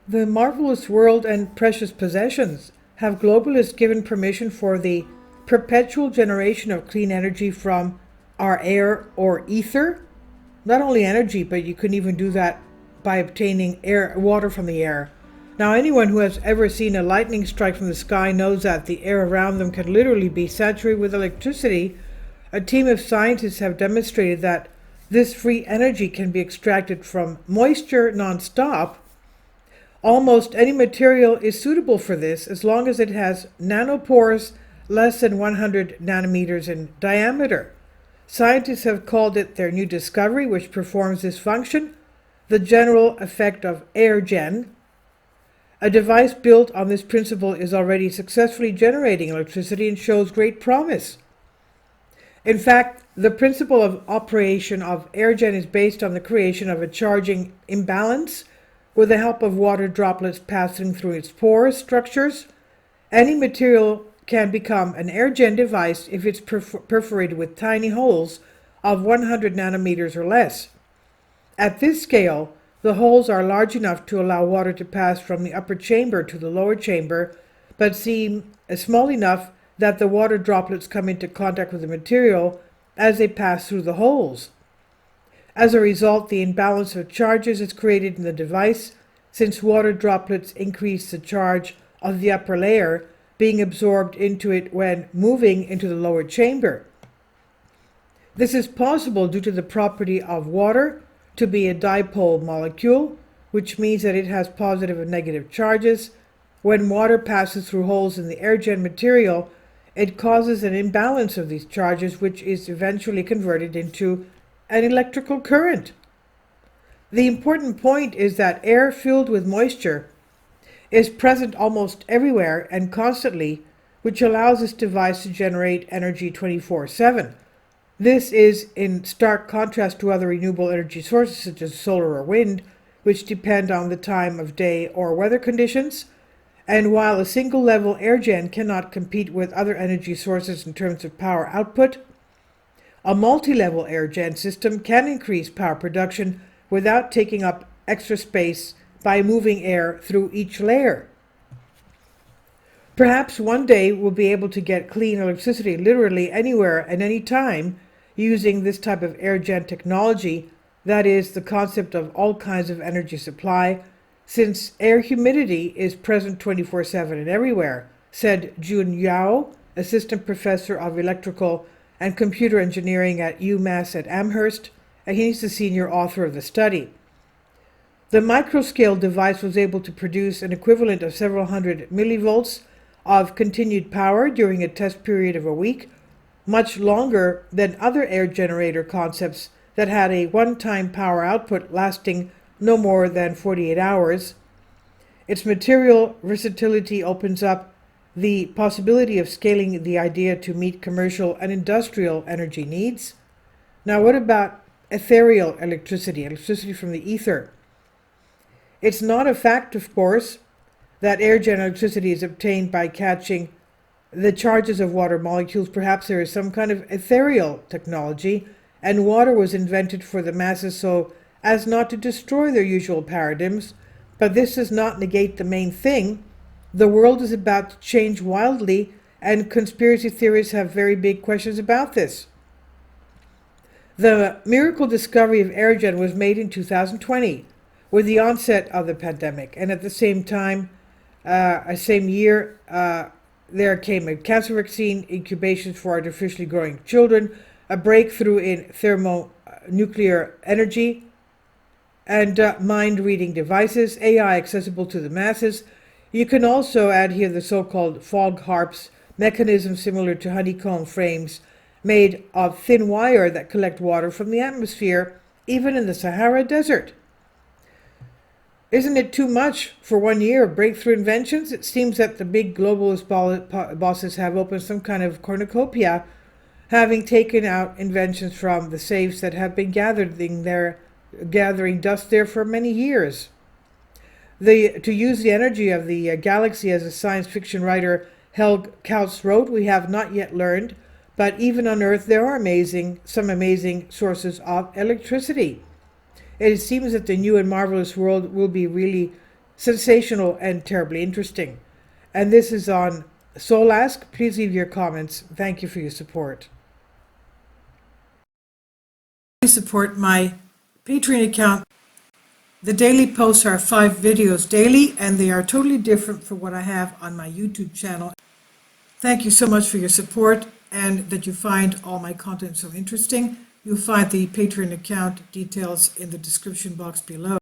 The marvelous world and precious possessions. Have globalists given permission for the perpetual generation of clean energy from our air or ether? Not only energy, but you can even do that by obtaining water from the air. Now, anyone who has ever seen a lightning strike from the sky knows that the air around them can literally be saturated with electricity. A team of scientists have demonstrated that this free energy can be extracted from moisture non-stop. Almost any material is suitable for this as long as it has nanopores less than 100 nanometers in diameter. Scientists have called it their new discovery, which performs this function, the general effect of airgen. A device built on this principle is already successfully generating electricity and shows great promise. In fact, the principle of operation of airgen is based on the creation of a charging imbalance with the help of water droplets passing through its porous structures. Any material can become an airgen device if it's perforated with tiny holes of 100 nanometers or less. At this scale, the holes are large enough to allow water to pass from the upper chamber to the lower chamber, but seem small enough that the water droplets come into contact with the material as they pass through the holes. As a result, the imbalance of charges is created in the device, since water droplets increase the charge of the upper layer being absorbed into it when moving into the lower chamber. This is possible due to the property of water to be a dipole molecule, which means that it has positive and negative charges. When water passes through holes in the airgen material, it causes an imbalance of these charges, which is eventually converted into an electrical current. The important point is that air filled with moisture is present almost everywhere and constantly, which allows this device to generate energy 24/7. This is in stark contrast to other renewable energy sources such as solar or wind, which depend on the time of day or weather conditions. And while a single level airgen cannot compete with other energy sources in terms of power output, a multi-level airgen system can increase power production without taking up extra space by moving air through each layer. Perhaps one day we'll be able to get clean electricity literally anywhere and any time using this type of airgen technology, that is, the concept of all kinds of energy supply, since air humidity is present 24/7 and everywhere, said Jun Yao, assistant professor of electrical and computer engineering at UMass at Amherst, and he's the senior author of the study. The microscale device was able to produce an equivalent of several hundred millivolts of continued power during a test period of a week, much longer than other air generator concepts that had a one-time power output lasting no more than 48 hours. Its material versatility opens up the possibility of scaling the idea to meet commercial and industrial energy needs. Now, what about ethereal electricity, electricity from the ether? It's not a fact, of course, that airgen electricity is obtained by catching the charges of water molecules. Perhaps there is some kind of ethereal technology, and water was invented for the masses so as not to destroy their usual paradigms. But this does not negate the main thing. The world is about to change wildly, and conspiracy theorists have very big questions about this. The miracle discovery of airgen was made in 2020 with the onset of the pandemic, and at the same time, same year, there came a cancer vaccine, incubations for artificially growing children, a breakthrough in thermonuclear energy, and mind-reading devices, AI accessible to the masses. You can also add here the so-called fog harps, mechanisms similar to honeycomb frames made of thin wire that collect water from the atmosphere, even in the Sahara Desert. Isn't it too much for 1 year of breakthrough inventions? It seems that the big globalist bosses have opened some kind of cornucopia, having taken out inventions from the safes that have been gathering dust there for many years. To use the energy of the galaxy, as a science fiction writer Helge Kautz wrote, we have not yet learned, but even on Earth there are some amazing sources of electricity. It seems that the new and marvelous world will be really sensational and terribly interesting. And this is on Soul Ask. Please leave your comments. Thank you for your support. Please support my Patreon account. The daily posts are 5 videos daily, and they are totally different from what I have on my YouTube channel. Thank you so much for your support and that you find all my content so interesting. You'll find the Patreon account details in the description box below.